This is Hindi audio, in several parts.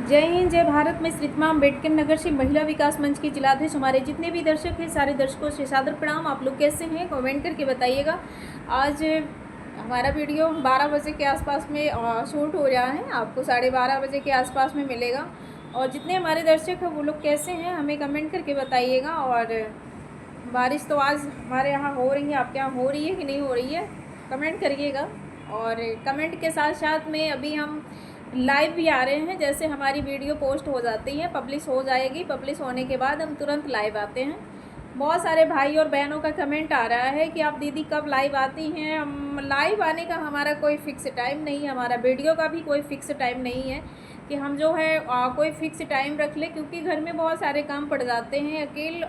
जय हिंद, जय भारत। मैं श्रीतमा अम्बेडकर नगर से महिला विकास मंच की जिलाध्यक्ष। हमारे जितने भी दर्शक हैं सारे दर्शकों से सादर प्रणाम। आप लोग कैसे हैं कमेंट करके बताइएगा। आज हमारा वीडियो 12 बजे के आसपास में शूट हो रहा है, आपको 12:30 बजे के आसपास में मिलेगा। और जितने हमारे दर्शक हैं वो लोग कैसे हैं हमें कमेंट करके बताइएगा। और बारिश तो आज हमारे यहाँ हो रही है, आपके यहाँ हो रही है कि नहीं हो रही है कमेंट करिएगा। और कमेंट के साथ साथ में अभी हम लाइव भी आ रहे हैं। जैसे हमारी वीडियो पोस्ट हो जाती है, पब्लिश हो जाएगी, पब्लिश होने के बाद हम तुरंत लाइव आते हैं। बहुत सारे भाई और बहनों का कमेंट आ रहा है कि आप दीदी कब लाइव आती हैं। हम लाइव आने का हमारा कोई फ़िक्स टाइम नहीं है, हमारा वीडियो का भी कोई फ़िक्स टाइम नहीं है कि हम जो है कोई फ़िक्स टाइम रख ले, क्योंकि घर में बहुत सारे काम पड़ जाते हैं। अकेले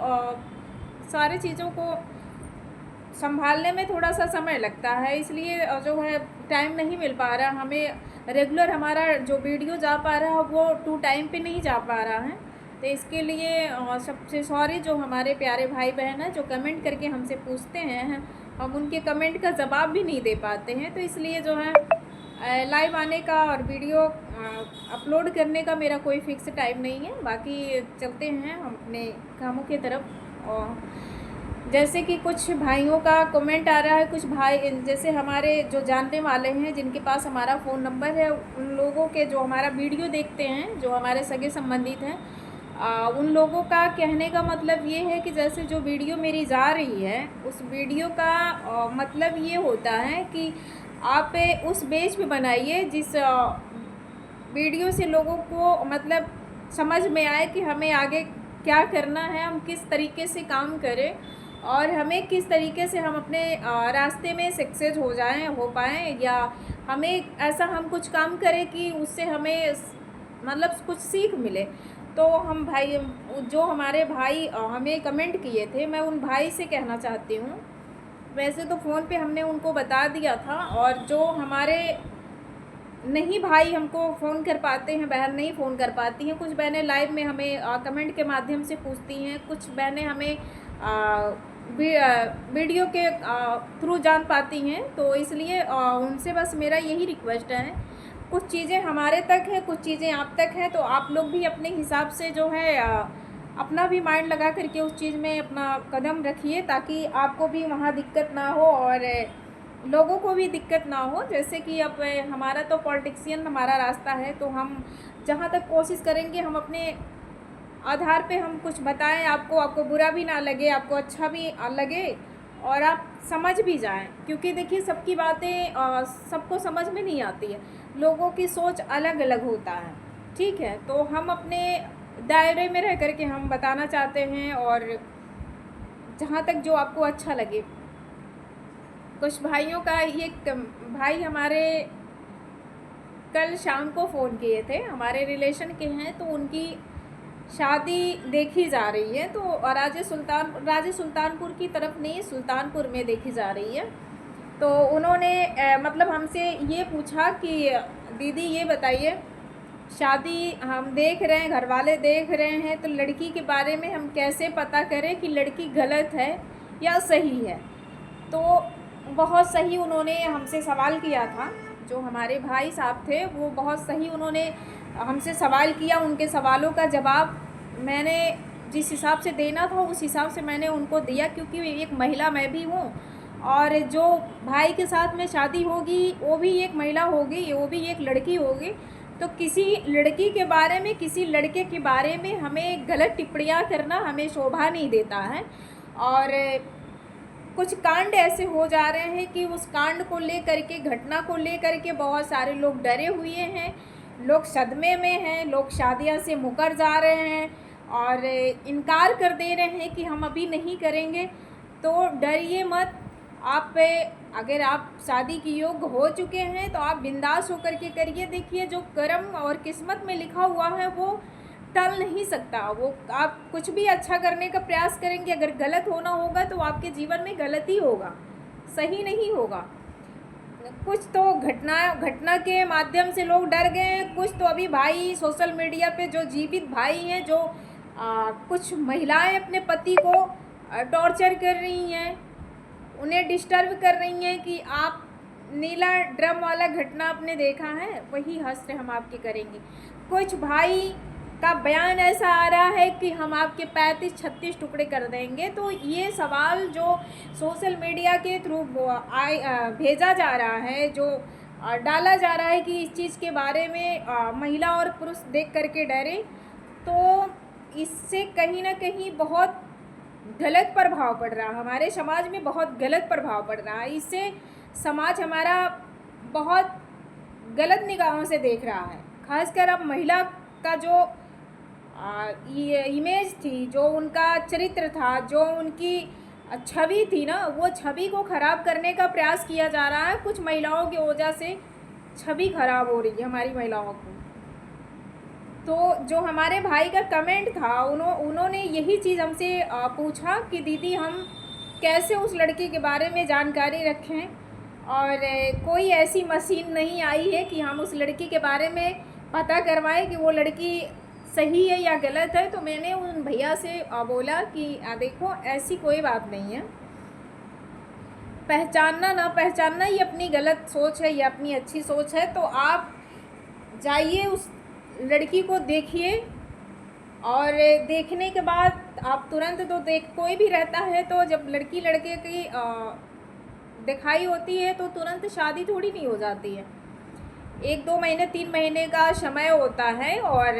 सारी चीज़ों को संभालने में थोड़ा सा समय लगता है, इसलिए जो है टाइम नहीं मिल पा रहा हमें। रेगुलर हमारा जो वीडियो जा पा रहा है वो टू टाइम पे नहीं जा पा रहा है। तो इसके लिए सबसे सॉरी। जो हमारे प्यारे भाई बहन हैं जो कमेंट करके हमसे पूछते हैं, हम उनके कमेंट का जवाब भी नहीं दे पाते हैं। तो इसलिए जो है लाइव आने का और वीडियो अपलोड करने का मेरा कोई फ़िक्स टाइम नहीं है। बाकी चलते हैं हम अपने कामों की तरफ। और जैसे कि कुछ भाइयों का कमेंट आ रहा है, कुछ भाई जैसे हमारे जो जानने वाले हैं जिनके पास हमारा फ़ोन नंबर है, उन लोगों के जो हमारा वीडियो देखते हैं, जो हमारे सगे संबंधित हैं, उन लोगों का कहने का मतलब ये है कि जैसे जो वीडियो मेरी जा रही है उस वीडियो का मतलब ये होता है कि आप उस बेस पे बनाइए जिस वीडियो से लोगों को मतलब समझ में आए कि हमें आगे क्या करना है, हम किस तरीके से काम करें और हमें किस तरीके से हम अपने रास्ते में सक्सेस हो पाएँ, या हमें ऐसा हम कुछ काम करें कि उससे हमें मतलब कुछ सीख मिले। तो हम भाई जो हमारे भाई हमें कमेंट किए थे, मैं उन भाई से कहना चाहती हूँ। वैसे तो फ़ोन पे हमने उनको बता दिया था, और जो हमारे नहीं भाई हमको फ़ोन कर पाते हैं, बहन नहीं फ़ोन कर पाती हैं, कुछ बहनें लाइव में हमें कमेंट के माध्यम से पूछती हैं, कुछ बहनें हमें वीडियो के थ्रू जान पाती हैं। तो इसलिए उनसे बस मेरा यही रिक्वेस्ट है, कुछ चीज़ें हमारे तक हैं, कुछ चीज़ें आप तक हैं, तो आप लोग भी अपने हिसाब से जो है अपना भी माइंड लगा करके उस चीज़ में अपना कदम रखिए, ताकि आपको भी वहाँ दिक्कत ना हो और लोगों को भी दिक्कत ना हो। जैसे कि अब हमारा तो पॉलिटिशियन हमारा रास्ता है, तो हम जहाँ तक कोशिश करेंगे हम अपने आधार पे हम कुछ बताएं आपको, आपको बुरा भी ना लगे, आपको अच्छा भी लगे और आप समझ भी जाएं। क्योंकि देखिए सबकी बातें सबको समझ में नहीं आती है, लोगों की सोच अलग अलग होता है, ठीक है। तो हम अपने दायरे में रह करके हम बताना चाहते हैं, और जहाँ तक जो आपको अच्छा लगे। कुछ भाइयों का ये भाई हमारे कल शाम को फ़ोन किए थे, हमारे रिलेशन के हैं, तो उनकी शादी देखी जा रही है। तो राजे सुल्तानपुर की तरफ नहीं, सुल्तानपुर में देखी जा रही है। तो उन्होंने मतलब हमसे ये पूछा कि दीदी ये बताइए, शादी हम देख रहे हैं, घर वाले देख रहे हैं, तो लड़की के बारे में हम कैसे पता करें कि लड़की गलत है या सही है। तो बहुत सही उन्होंने हमसे सवाल किया था। जो हमारे भाई साहब थे वो बहुत सही उन्होंने हमसे सवाल किया। उनके सवालों का जवाब मैंने जिस हिसाब से देना था उस हिसाब से मैंने उनको दिया, क्योंकि एक महिला मैं भी हूँ, और जो भाई के साथ में शादी होगी वो भी एक महिला होगी, वो भी एक लड़की होगी। तो किसी लड़की के बारे में, किसी लड़के के बारे में हमें गलत टिप्पणियाँ करना हमें शोभा नहीं देता है। और कुछ कांड ऐसे हो जा रहे हैं कि उस कांड को लेकर के, घटना को लेकर के बहुत सारे लोग डरे हुए हैं, लोग सदमे में हैं, लोग शादियां से मुकर जा रहे हैं और इनकार कर दे रहे हैं कि हम अभी नहीं करेंगे। तो डरिए मत। आप अगर आप शादी की योग्य हो चुके हैं तो आप बिंदास होकर के करिए। देखिए जो कर्म और किस्मत में लिखा हुआ है वो टल नहीं सकता। वो आप कुछ भी अच्छा करने का प्रयास करेंगे, अगर गलत होना होगा तो आपके जीवन में गलत ही होगा, सही नहीं होगा। कुछ तो घटना के माध्यम से लोग डर गए हैं, कुछ तो अभी भाई सोशल मीडिया पे जो जीवित भाई हैं, जो कुछ महिलाएं अपने पति को टॉर्चर कर रही हैं, उन्हें डिस्टर्ब कर रही हैं कि आप नीला ड्रम वाला घटना आपने देखा है, वही हश्र हम आपके करेंगे। कुछ भाई का बयान ऐसा आ रहा है कि हम आपके 35-36 टुकड़े कर देंगे। तो ये सवाल जो सोशल मीडिया के थ्रू भेजा जा रहा है, जो डाला जा रहा है कि इस चीज़ के बारे में महिला और पुरुष देख करके डरे, तो इससे कहीं ना कहीं बहुत गलत प्रभाव पड़ रहा है, हमारे समाज में बहुत गलत प्रभाव पड़ रहा है। इससे समाज हमारा बहुत गलत निगाहों से देख रहा है। खासकर अब महिला का जो ये इमेज थी, जो उनका चरित्र था, जो उनकी छवि थी ना, वो छवि को ख़राब करने का प्रयास किया जा रहा है। कुछ महिलाओं की वजह से छवि ख़राब हो रही है हमारी महिलाओं को। तो जो हमारे भाई का कमेंट था, उन्होंने यही चीज़ हमसे पूछा कि दीदी हम कैसे उस लड़की के बारे में जानकारी रखें, और कोई ऐसी मशीन नहीं आई है कि हम उस लड़की के बारे में पता करवाएं कि वो लड़की सही है या गलत है। तो मैंने उन भैया से बोला कि देखो ऐसी कोई बात नहीं है, पहचानना ना पहचानना ये अपनी गलत सोच है, ये अपनी अच्छी सोच है। तो आप जाइए उस लड़की को देखिए, और देखने के बाद आप तुरंत तो कोई भी रहता है तो जब लड़की लड़के की दिखाई होती है तो तुरंत शादी थोड़ी नहीं हो जाती है। 1-2 महीने 3 महीने का समय होता है। और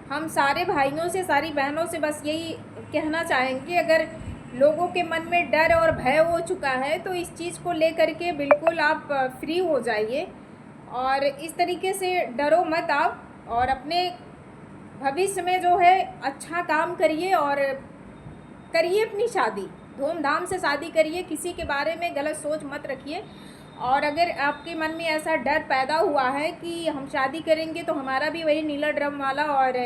हम सारे भाइयों से, सारी बहनों से बस यही कहना चाहेंगे, अगर लोगों के मन में डर और भय हो चुका है तो इस चीज़ को लेकर के बिल्कुल आप फ्री हो जाइए, और इस तरीके से डरो मत आप, और अपने भविष्य में जो है अच्छा काम करिए और करिए अपनी शादी, धूमधाम से शादी करिए, किसी के बारे में गलत सोच मत रखिए। और अगर आपके मन में ऐसा डर पैदा हुआ है कि हम शादी करेंगे तो हमारा भी वही नीला ड्रम वाला और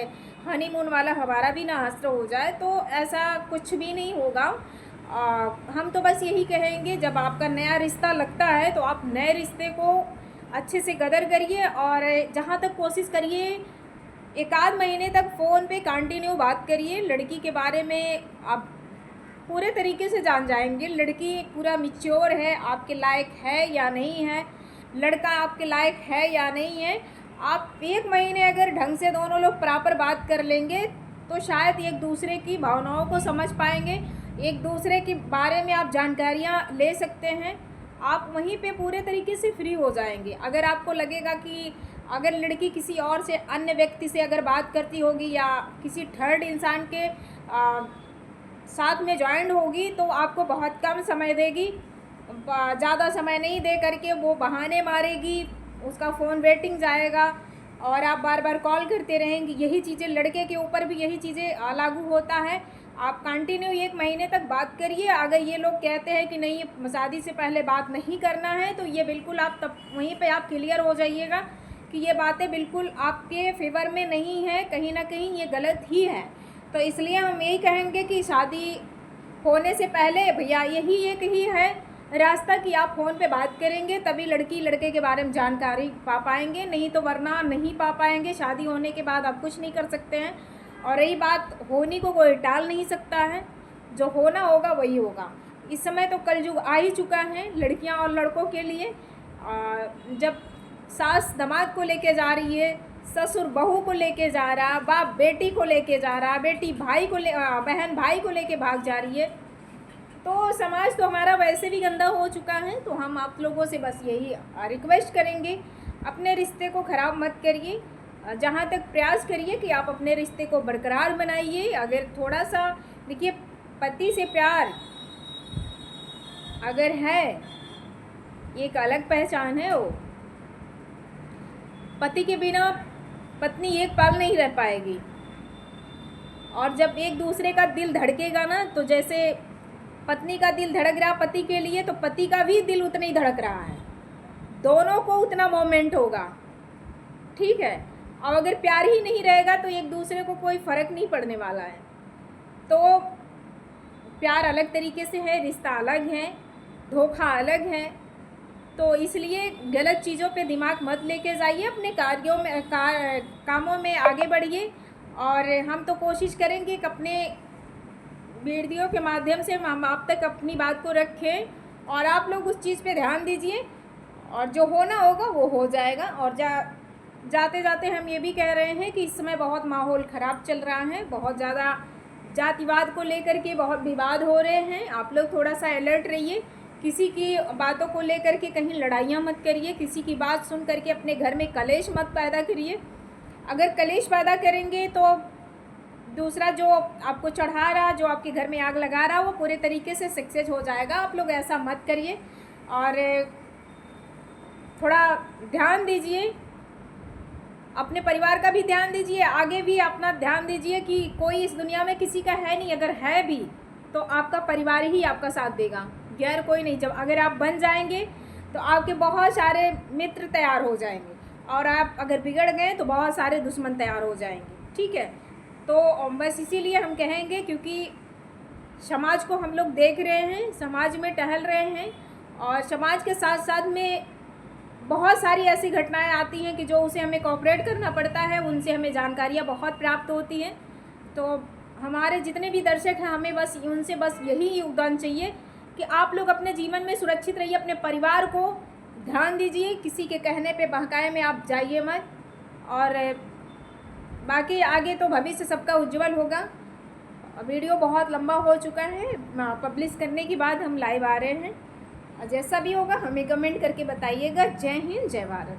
हनीमून वाला हमारा भी ना हस्त्र हो जाए, तो ऐसा कुछ भी नहीं होगा। हम तो बस यही कहेंगे, जब आपका नया रिश्ता लगता है तो आप नए रिश्ते को अच्छे से कदर करिए, और जहाँ तक कोशिश करिए 1-आध महीने तक फ़ोन पे कंटिन्यू बात करिए। लड़की के बारे में आप पूरे तरीके से जान जाएंगे, लड़की पूरा मैच्योर है, आपके लायक है या नहीं है, लड़का आपके लायक है या नहीं है। आप 1 महीने अगर ढंग से दोनों लोग प्रॉपर बात कर लेंगे तो शायद एक दूसरे की भावनाओं को समझ पाएंगे, एक दूसरे के बारे में आप जानकारियाँ ले सकते हैं, आप वहीं पे पूरे तरीके से फ्री हो जाएंगे। अगर आपको लगेगा कि अगर लड़की किसी और से, अन्य व्यक्ति से अगर बात करती होगी या किसी थर्ड इंसान के साथ में ज्वाइंट होगी तो आपको बहुत कम समय देगी, ज़्यादा समय नहीं दे करके वो बहाने मारेगी, उसका फ़ोन वेटिंग जाएगा और आप बार बार कॉल करते रहेंगे। यही चीज़ें लड़के के ऊपर भी यही चीज़ें लागू होता है। आप कंटिन्यू 1 महीने तक बात करिए। अगर ये लोग कहते हैं कि नहीं शादी से पहले बात नहीं करना है, तो ये बिल्कुल आप तब वहीं पे आप क्लियर हो जाइएगा कि ये बातें बिल्कुल आपके फेवर में नहीं है, कहीं ना कहीं ये गलत ही है। तो इसलिए हम यही कहेंगे कि शादी होने से पहले भैया यही एक ही है रास्ता कि आप फ़ोन पे बात करेंगे तभी लड़की लड़के के बारे में जानकारी पा पाएंगे, नहीं तो वरना नहीं पा पाएंगे। शादी होने के बाद आप कुछ नहीं कर सकते हैं, और रही बात होने को कोई टाल नहीं सकता है, जो होना होगा वही होगा। इस समय तो कलयुग आ ही चुका है लड़कियां और लड़कों के लिए। जब सास दामाद को लेके जा रही है, ससुर बहू को लेके जा रहा, बाप बेटी को लेके जा रहा, बेटी भाई को बहन भाई को लेके भाग जा रही है, तो समाज तो हमारा वैसे भी गंदा हो चुका है। तो हम आप लोगों से बस यही रिक्वेस्ट करेंगे, अपने रिश्ते को ख़राब मत करिए, जहाँ तक प्रयास करिए कि आप अपने रिश्ते को बरकरार बनाइए। अगर थोड़ा सा देखिए, पति से प्यार अगर है, एक अलग पहचान है। वो पति के बिना पत्नी एक पल नहीं रह पाएगी, और जब एक दूसरे का दिल धड़केगा ना, तो जैसे पत्नी का दिल धड़क रहा पति के लिए, तो पति का भी दिल उतना ही धड़क रहा है, दोनों को उतना मोमेंट होगा, ठीक है। और अगर प्यार ही नहीं रहेगा तो एक दूसरे को कोई फ़र्क नहीं पड़ने वाला है। तो प्यार अलग तरीके से है, रिश्ता अलग है, धोखा अलग है। तो इसलिए गलत चीज़ों पे दिमाग मत लेके जाइए, अपने कार्यों में कामों में आगे बढ़िए। और हम तो कोशिश करेंगे कि अपने वीडियो के माध्यम से हम आप तक अपनी बात को रखें, और आप लोग उस चीज़ पे ध्यान दीजिए, और जो होना होगा वो हो जाएगा। और जाते जाते हम ये भी कह रहे हैं कि इस समय बहुत माहौल ख़राब चल रहा है, बहुत ज़्यादा जातिवाद को लेकर के बहुत विवाद हो रहे हैं। आप लोग थोड़ा सा अलर्ट रहिए, किसी की बातों को लेकर के कहीं लड़ाइयाँ मत करिए, किसी की बात सुन करके अपने घर में कलेश मत पैदा करिए। अगर कलेश पैदा करेंगे तो दूसरा जो आपको चढ़ा रहा, जो आपके घर में आग लगा रहा, वो पूरे तरीके से सक्सेस हो जाएगा। आप लोग ऐसा मत करिए और थोड़ा ध्यान दीजिए, अपने परिवार का भी ध्यान दीजिए, आगे भी अपना ध्यान दीजिए कि कोई इस दुनिया में किसी का है नहीं, अगर है भी तो आपका परिवार ही आपका साथ देगा, गैर कोई नहीं। जब अगर आप बन जाएंगे तो आपके बहुत सारे मित्र तैयार हो जाएंगे, और आप अगर बिगड़ गए तो बहुत सारे दुश्मन तैयार हो जाएंगे, ठीक है। तो बस इसीलिए हम कहेंगे, क्योंकि समाज को हम लोग देख रहे हैं, समाज में टहल रहे हैं, और समाज के साथ साथ में बहुत सारी ऐसी घटनाएं आती हैं कि जो उसे हमें कोऑपरेट करना पड़ता है, उनसे हमें जानकारियाँ बहुत प्राप्त होती हैं। तो हमारे जितने भी दर्शक हैं, हमें बस उनसे बस यही योगदान चाहिए कि आप लोग अपने जीवन में सुरक्षित रहिए, अपने परिवार को ध्यान दीजिए, किसी के कहने पे बहकाए में आप जाइए मत। और बाकी आगे तो भविष्य सबका उज्जवल होगा। वीडियो बहुत लंबा हो चुका है, पब्लिश करने के बाद हम लाइव आ रहे हैं। जैसा भी होगा हमें कमेंट करके बताइएगा। जय हिंद, जय भारत।